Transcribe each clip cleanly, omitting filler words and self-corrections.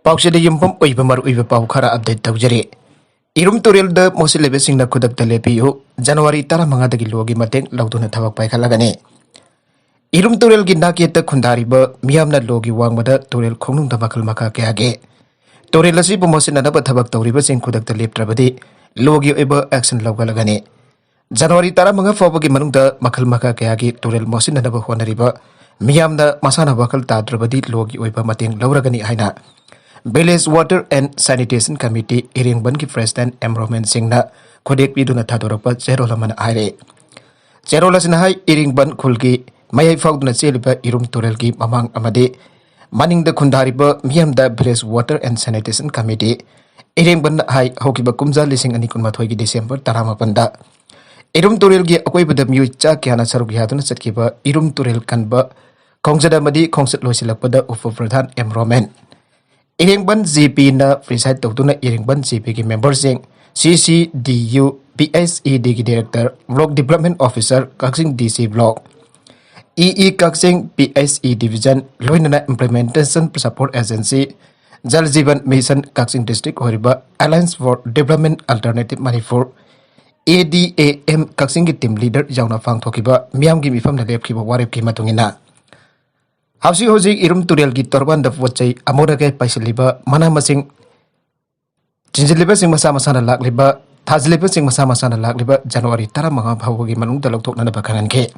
Pauxida Yumpum Uibamar Uiva update Taujari. Irum Turil the Mosilebesing the Kudak Telepiu, January Taramanga Logi Matek, Lautuna Tavak Kalagane. Irum Turil Gindaki the Kundariba, Miamna Logi Wangmada, Turil Konung Tabakal Makake. Torilasi Pomosin and Tabak Toribas in Kudak the Lip Trabadi, Logi Eba Action Logalagane. January Taramanga Fobagi Manunda, Makal Makake, Turil Mosin and Abahonariba, Miamna Masana Bakal Tadrabadi, Logi Uiba Mating, Lauragani Haina. Village Water and Sanitation Committee Iring Banki President Environment Singna Kodek Biduna Tadorapa Zerolaman Hairi. Zerolasinahai Iring Ban Kulgi Maya Fauna Seliba Irum Turelgi Mamang Amade Manning the Kundariba Miam the Village Water and Sanitation Committee Iring Ban Hai Hokiba Kumza Lising and Ikunmatwagi December Taramapanda Irum Turelgi Akoiba the Mucha Kiana Sarugiatun Setkiba Irum Turel Kanba Khongjang Madi Khongset Loisilapada of Pradhan Environment. Iringban GP na preside tawtuna Iringban GP ki members sing CCDU PSED ki director block development officer Khongjang DC block Khongjang PSE division loinana implementation support agency Jal Jeevan mission Khongjang district horiba alliance for development alternative Manipur ADAM Khongjang ki team leader jauna phang thokiba miyam gi mifam na lepkiba warep ki matungina Hausi Hosi Irum Turel ki Torban the Watchay Amorake Paisiliba, Manamasing Chinjiliba Sing Masama Lakliba, Tazliba Sing Masama Lakliba, January Taramanga Hawagi Manung the Loktok Nanabakanke.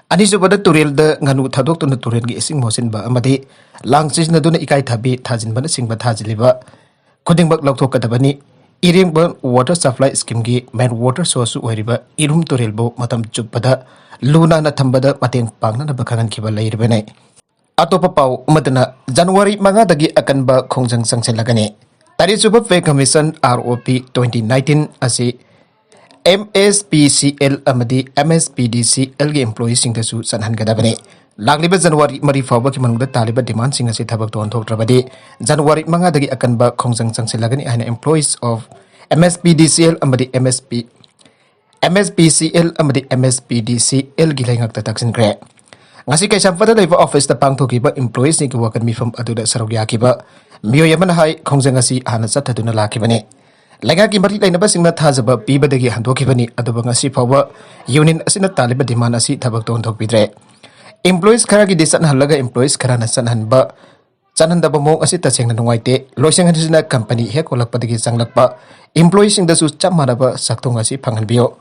Anisubada Turel the Nanu Tadok to the Turel Sing Mosin Ba Amadi, Lang Sisnaduna Ikai Tabi, Tazin Banasing Bataziliba, Coding Bak Loktok Katabani, Iring Water Supply Scheme, Man Water Source Weriba, Irum Turelbo, Matam Chupada. Luna na tambada mating pang na nabakangan kiba layir bene. Ato papaw madana January mga dagi akanba Khongjang changsillagani. Tari suba Pay Commission ROP 2019 asi MSPCL amadi MSPDCL ge employees sing dasu sanhan gadabane. Lagliba January mari fawba ki manungda taliba demand sing asi thabak ton thok trabadi January mga dagi akanba Khongjang changsillagani ana employees of MSPDCL amadi MSPCL amadi MSPDCL gilaingak tataksin kre. Ngasi kay sampada live office ta pangthokiba employees ni kiwakan mifam aduda sarugya kiba miyoyaman hai Khongjang asi hana sataduna lakibani. Laga ki mari lainaba singna thajaba pibadagi handokibani aduba ngasi phawa union asina taliba demand asi thabak ton thokpidre. Employees khara gi desan halaga employees khara na sanhanba chanhandaba mong asi tasengna nungaite loiseng hanisina company he kolakpadagi sanglakpa employees sing dasu chamaraba sakthong asi phanganbiyo.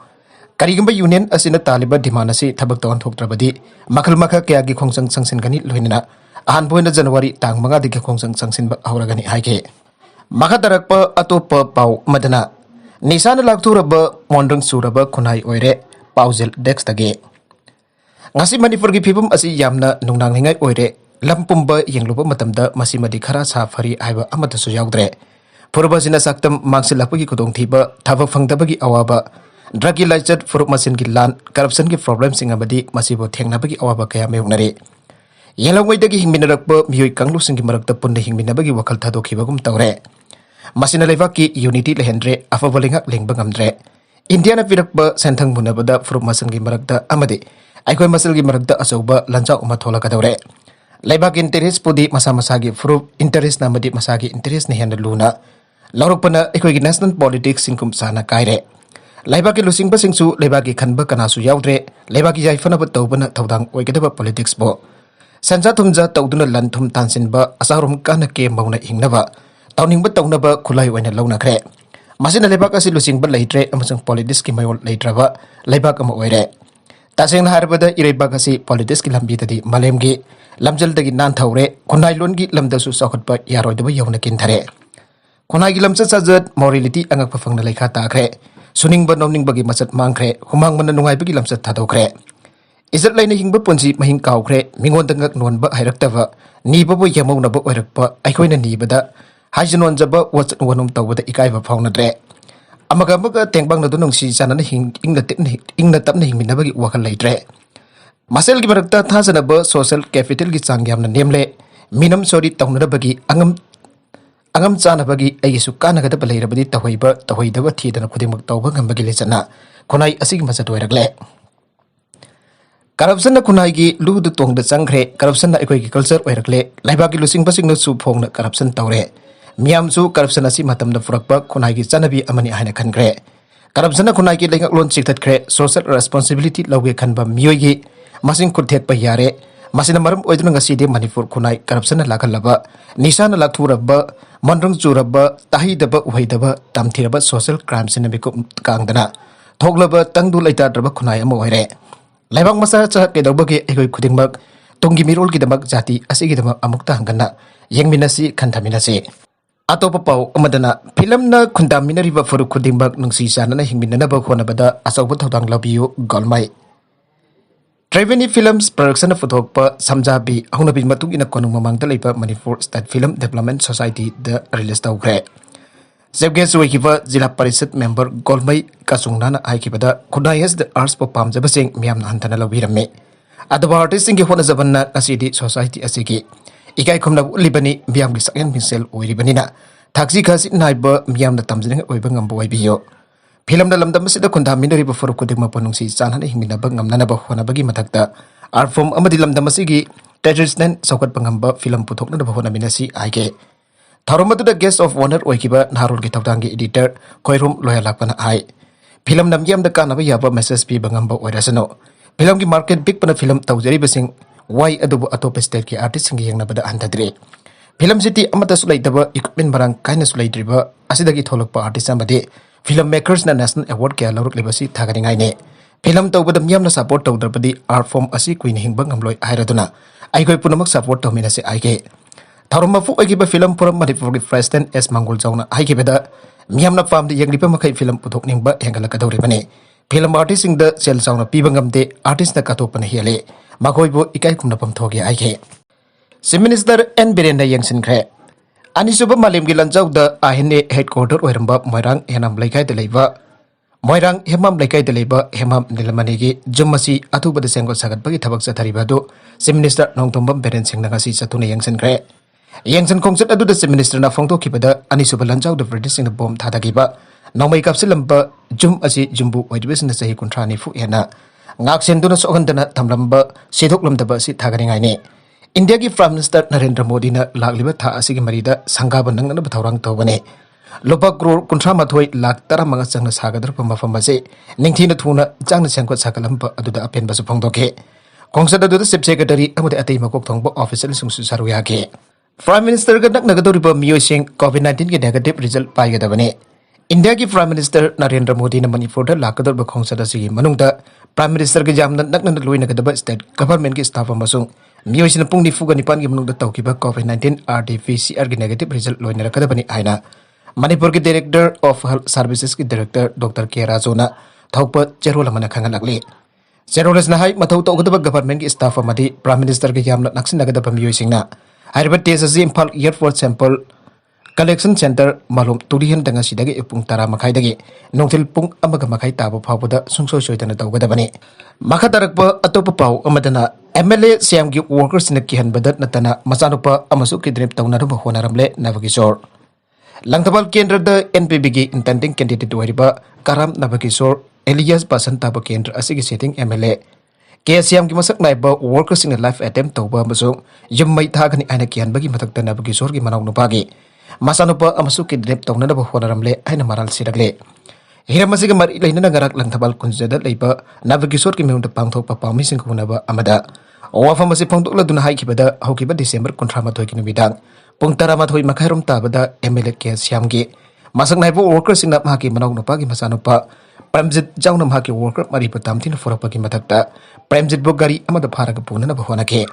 Karigamba union asina taliba dimanasi thabak ton thoktrabadi makal makha kya gi Khongjang changsillagani loinana ahan boina January tang manga digi Khongjang changsinba hauragani haike makha darakpa atopa pau madana nisana lakthuraba mondang suraba khunai oire paujel dex tage ngasi Manipur gi phibum asi yamna nungnang hingai oire lampumba yengluba matamda masimadi khara sa phari aiba amata su yaudre purba sina saktam mangsilapagi kudong thiba thabak phangdabagi awaba Drug licensed for machine ki lan corruption ki problem sing abadi masibo thengnabagi awaba kaya meungnare yelawai dagi hingminarakpa miyoi kanglu sing ki marakta punna hingminabagi wakal thadokibagum tawre masina leva ki unity lehendre afabalingak lengba ngamdre India na pirakpa senthang munabada for machine ki marakta amade aikoi masal ki marakta asoba lancha uma thola kadawre leba ki interest pudi masa masagi for interest namadi masagi interest ne henda luna laurukpana aikoi ki national politics singkum sana kaire Laiba ki lusing basingsu laiba ki khanba kanasu yaudre laiba ki jaifana ba tawbana thawdang oigedaba politics bo sanja thumja tawduna lanthum tansinba asarum kana ke mauna hingnaba tawningba tawnaba khulai oina launa kre masina laiba ka si lusing ba leitre amasang politics ki mayol leitraba laiba ka ma oire taseng harbada ireba ka si politics ki lambi tadi malemgi lamjal dagi nan thawre khonai longi lamdasu sakhatpa yaroidaba yawna kin thare khonai gi lamcha sajat morality angak phafangna lekha ta kre Suning ba nomning bagi masat mangkre humang man nungai bagi lamsat thadokre izat laina hingba punji mahing kaukre mingon dangak non ba hairaktawa ni ba bo yamau na ba oirakpa aikhoina ni bada haijinon jaba wat wanum tawbada ikai ba faunadre amaga maga tengbang na dunong si sanana ingna tapna hingmina bagi wakal leitre masel gi barakta thasana ba social capital gi changyam na nemle minam sori tawnada bagi angam chana bagi ayisu kana gada balai rabadi tahoidaba thidana khudimuk tawba ngambagi lechana khonai asigi masat oiragle corruption खुनाई लूद तोंग चंग्रे corruption अखोई culture ओरकले लेबाकी लुसिंग बसिंग सु फोंग करप्शन तौरे मियामसु करप्शन असी मतम फुरक्प खुनाई चनबी अमनी हाइन खनग्रे करप्शन खुनाई लेंगलोन चिकथ्रे सोशल रेस्पॉन्सिबिलिटी लौगे खनब मियोगी मसिंग खुथेक यारे मसिना मरम ओइदुन ngasi मणिपुर खुनाई करप्शन लाखलब निशान लाथुरब मनरंग चुरब ताहिदब उहैदब तमथिरब सोशल क्राइम सिनबिको कांगदना थोगलब तंगदु लेताद्रब खुनाई अम ओइरे लेबांग मसा चहकेदबगे एगोय खुदिंगमक तुंगी मिरोलगिदमक जाति असिगिदमक अमुक्ता हंगना येंगमिनसी खंथामिनसी अतोप पाउ अमदना फिल्मना खुंदामिनरिब फुरु खुदिंगमक नुंसी चानना हिंगमिननब होनबदा असौब थौदांग लबियो गोलमाई ट्रेवेनी फिल्म्स प्रोडक्शन फुथोप समझाबी हौनबी मतुगिना कोनुंग ममांगदा लेबा Manipur state film development society द रिलीज तौग्रे सेबगेस ओइकिबा जिला परिषद मेंबर गोलमई कासुंगनाना आइकिबदा खुदायस द आर्ट्स पो पामजबसिंग मियामना हंथना लबिरमे अदबा आर्टिस्ट की होनजबन्ना असिदी सोसाइटी असिगी इकाई खुमना उलिबनी मियामगी सकयन मिसेल ओइरिबनिना थाक्सी खासी नाइब मियामना तमजनिंग ओइबा ngamba ओइबियो फिल्मना लमदम सिदा खुंदामिनरिब फुरु खुदिंगमा पनुंसी चानना हिंगमिनबा ngamnanaba honabagi mathakta art form अमदी लमदम असिगी ट्रेडिशनल सौकत पंगamba फिल्म पुथोकनबा होनामिनसी आइगे थौरमदुद गेस्ट ऑफ ऑनर ओइकिबा नारोल के थौदांगी एडिटर कोइरुम लोयालापना आइ फिल्म नमगियम द कानबा याबा मेसेज पी बंगamba ओइरासनो फिल्म की मार्केट बिग पना फिल्म तौजरिबसिंग वाई अदुबु अतोप स्टेट के आर्टिस्ट सिंग येंगनबदा हंतद्रे फिल्म सिटी अमता सुलाइदबा इक्विपमेंट बरंग काइना सुलाइद्रिबा असिदगी थोलकपा आर्टिस्ट अमदे फिल्म मेकर्स ना नेशनल अवार्ड के लौरकलेबसी थागरिंगाइने फिल्म तौबद मियामना सपोर्ट तौदरबदी आर्ट फॉर्म असि कुइन हिंगबा ngamloi हाइरदुना आइगोय पुनमक सपोर्ट तौमिनसे आइगे थौरमफु ओइगिबा फिल्म पुरम मणिपुर प्रेसिडेंट एस मंगोल जौना हाइगिबदा मियामना पामदे येंगलिबा मखै फिल्म पुथोकनिंगबा हेंगलकदौरिबने फिल्म आर्टिस्ट सिंग द सेल चाउना पीबा ngamde आर्टिस्ट ना कातोपना हेले मखोइबो इकाई खुमनपम थोगे आइगे चीफ मिनिस्टर एन बिरेन येंगसिनख्रे अनिसुबा मालेमगी लंजाउ द आहिने हेडक्वार्टर ओइरंबा मोइरांग हेनाम लेखाय द लेबा मोइरांग हेमाम लेखाय द लेबा हेमाम निलमनेगी जुमसी अथुबद सेंगो सगतबगी थबक चथरिबादो चीफ मिनिस्टर नोंतोंबम बिरेन सिंग नगासी चतुना येंगसिनख्रे येंगसन खोंगचत अदुदा चीफ मिनिस्टर ना फोंगतोखिबदा अनिसुबा लंजाउ द ब्रिटिश सिंग बॉम्ब थादागिबा नौमै कापसिलंबा जुम असि जुम्बु ओइदिबसिन सही कुंथ्रानी फु हेना ngaksenदुना सोहंदना थमलंबा सेदोकलमदबा सि थागरिंगाइने इंडिया की प्राइम मिनिस्टर नरेंद्र मोदी ने लालिबा था असिगी मरीदा संगाब नंगनब थौरांग तौबने लोपा करोड़ कुंथ्रा माथोय लाख 15 चंगना सागदरप मफम बसे निंगथीना थुना चांगना सेंको साकलंब अदुदा अपेनबसु फोंदोके कोंगसद अदुदा चीफ सेक्रेटरी अमदे अतै मकोक थोंबो ऑफिशियल सुंसु सरुयाके प्राइम मिनिस्टर का नगदौरिबा मियोसिंग कोविड-19 के नेगेटिव रिजल्ट पाइगदबने इंडिया की प्राइम मिनिस्टर नरेंद्र मोदी ने मणिपुर लाकदौरबा खोंगसद असिगी मनुंगदा प्राइम मिनिस्टर के जामना नगनन लोइनगदबा स्टेट गवर्नमेंट की स्टाफ अमसुंग मियोसिन पुंग निफुगा निपान की मनुंगदा तौकिबा कोविड-19 आरटीपीसीआर की नेगेटिव रिजल्ट लोइनरकदबनी आइना मणिपुर के डायरेक्टर ऑफ हेल्थ सर्विसेज की डायरेक्टर डॉक्टर के राजोना थौप चेरोल मन खंगलकले चेरोलसना हाई मथौ तौगदबा गवर्नमेंट की स्टाफ अमदी प्राइम मिनिस्टर के यामना नक्सिनगदबा मियोसिंगना हाइरबा टेस्ट असी Imphal airport sample collection centre मालूम तुरीहन दंगसीदगी पुंग 10 मखाइदगी नोंथिल पुंग अमग मखाइ ताबो फावबदा सुंसोय सोयदना तौगदबनी मखा तरकप अतोप पाउ अमदना एमएलए सीएम की वर्कर्स ने किहनबदत नतना मचानुपा अमसु किडनैप तौनरब होनरमले नवकिशोर लंगथबल केंद्र द एनपीबी की इंटेंडिंग कैंडिडेट ओइरिबा कराम नवकिशोर एलियास पासन ताब केंद्र असिगी सेटिंग एमएलए केसीएम की मसक नाइब वर्कर्स इन लाइफ अटेम्प्ट तौबा अमसु युम्मै थागनी आइना किहनबगी मथक्ता नवकिशोर की मनाउ नुपागी मसानुपा अमसु किडनैप तौनरब होनरमले आइना मराल सिरगले हिरमसिग मरि लैनना गराक लंगथबल कुंजदा लैबा नवकिशोर की मेउंद पांगथोकपा पाउमिसिंग हुनबा अमदा वाफम असि फोंदोकलदुना हाइकिबदा हौकिबा डिसेंबर 13 की नुमिदांग पुंग 12 मखाइरोम ताबदा एमएलए के श्यामगी मसक नाइब वर्कर्स इन माकी मनाउ नुपागी मसानुपा प्रेमजित जाउना माकी वर्कर मरि पतामथिन फोरपगी मथक्ता प्रेमजित बो गारी अमदा फारग पुननब होनके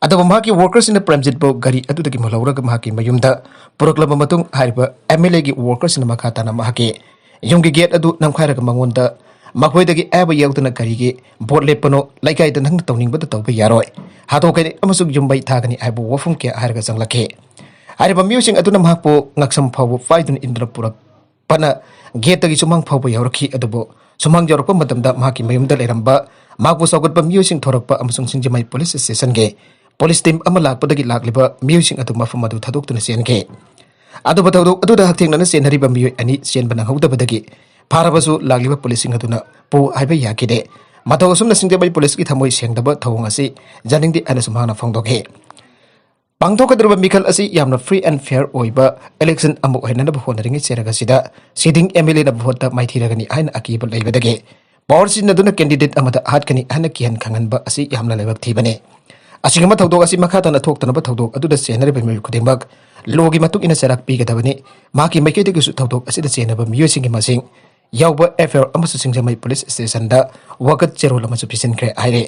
अदब माकी वर्कर्स इन प्रेमजित बो गारी अदुदगी मलौरग माकी मयुमदा पुरकलब मतुंग हारिबा एमएलए की वर्कर्स इन मखाताना माकी युमगी गेट अदु नमखाइरग मंगोंदा मखोइदगी एबा याउदना गारीगी बोट लेपनो लाइकाइदा नंग तौनिंगबदा तौबा यारोय हातोकै अमसुग युम्बै थागनी आइबो वफुम के हारगा जंगलखे हारिबा म्यूजिक अदुना महपो ngakसम फावो फाइदुन इंद्र पुरक पना गेटगी सुमंग फावो यावरखी अदुबो सुमंग यावरप मतमदा माकी मयुमदा लेरंबा माकबो सौगतपा म्यूजिक थोरकपा अमसुग सिंजमai पुलिस स्टेशन के पुलिस टीम अमा लाकपदगी लाकलिबा म्यूजिक अदु मफम अदु थादोक्तुना सेनके अदुबा थौदोक अदुदा हथेंगना सेनहरिबा म्यूय अनि सेनबना हौदबदगी फारबसु लाकलिबा पुलिसिंग अदुना पो हाइबा याकिदे ꯃꯇꯧ ꯑꯁꯨꯝꯅ ꯁꯤꯡꯖꯃꯩ ꯄꯨꯂꯤꯁꯀꯤ ꯊꯃꯣꯏ ꯁꯦꯡꯗꯕ ꯊꯧꯑꯣꯡ ꯑꯁꯤ ꯌꯥꯅꯤꯡꯗꯦ ꯍꯥꯏꯅꯁꯨ ꯃꯍꯥꯛꯅ ꯐꯣꯡꯗꯣꯛꯈꯤ ꯄꯥꯡꯊꯣꯛꯀꯗꯧꯔꯤꯕ ꯃꯤꯈꯜ ꯑꯁꯤ ꯌꯥꯝꯅ ꯐ꯭ꯔꯤ ꯑꯦꯟड ꯐꯦꯌꯔ ꯑꯣꯏꯕ ꯏꯂꯦꯛꯁꯟ ꯑꯃ ꯑꯣꯏꯍꯟꯅꯕ ꯍꯣꯠꯅꯔꯤꯉꯩ ꯆꯦꯔꯒ ꯑꯁꯤꯗ ꯁꯤꯗꯤꯡ ꯑꯦꯝꯑꯦꯜꯑꯦꯅ ꯚꯣꯠꯇ ꯃꯥꯏꯊꯤꯔꯒꯅꯤ ꯍꯥꯏꯅ ꯑꯀꯤꯕ ꯂꯩꯕꯗꯒꯤ ꯄꯥꯋꯔ ꯁꯤꯖꯤꯟꯅꯗꯨꯅ ꯀꯦꯟꯗꯤꯗꯦꯠ ꯑꯃꯗ ꯍꯥꯠꯀꯅꯤ ꯍꯥꯏꯅ ꯀꯤꯍꯟ ꯈꯪꯍꯟꯕ ꯑꯁꯤ ꯌꯥꯝꯅ ꯂꯥꯏꯕꯛ ꯊꯤꯕꯅꯤ ꯑꯁꯤꯒꯨꯝꯕ ꯊꯧꯗꯣꯛ ꯑꯁꯤ ꯃꯈꯥ ꯇꯥꯅ ꯊꯣꯛꯇꯅꯕ ꯊꯧꯗꯣꯛ ꯑꯗꯨꯗ ꯆꯦꯟꯅꯔꯤꯕ ꯃꯤꯑꯣꯏ ꯈꯨꯗꯤꯡꯃꯛ ꯂꯣꯒꯤ ꯃꯇꯨꯡ ꯏꯟꯅ ꯆꯩꯔꯥꯛ ꯄꯤꯒꯗꯕꯅꯤ ꯃꯍꯥꯛꯀꯤ ꯃꯥꯏꯀꯩꯗꯒꯤꯁꯨ ꯊꯧꯗꯣꯛ ꯑꯁꯤꯗ ꯆꯦꯟꯅꯕ ꯃꯤꯑꯣꯏꯁꯤꯡꯒꯤ ꯃꯁꯤꯡ ꯌꯥꯎꯕ ꯑꯦꯐꯑꯥꯏꯑꯥꯔ ꯑꯃꯁꯨ ꯁꯤꯡꯖꯃꯩ ꯄꯨꯂꯤꯁ ꯁ꯭ꯇꯦꯁꯟꯗ ꯋꯥꯀꯠ ꯆꯦꯔꯣꯜ ꯑꯃꯁꯨ ꯄꯤꯁꯤꯟꯈ꯭ꯔꯦ ꯍꯥꯏꯔꯦ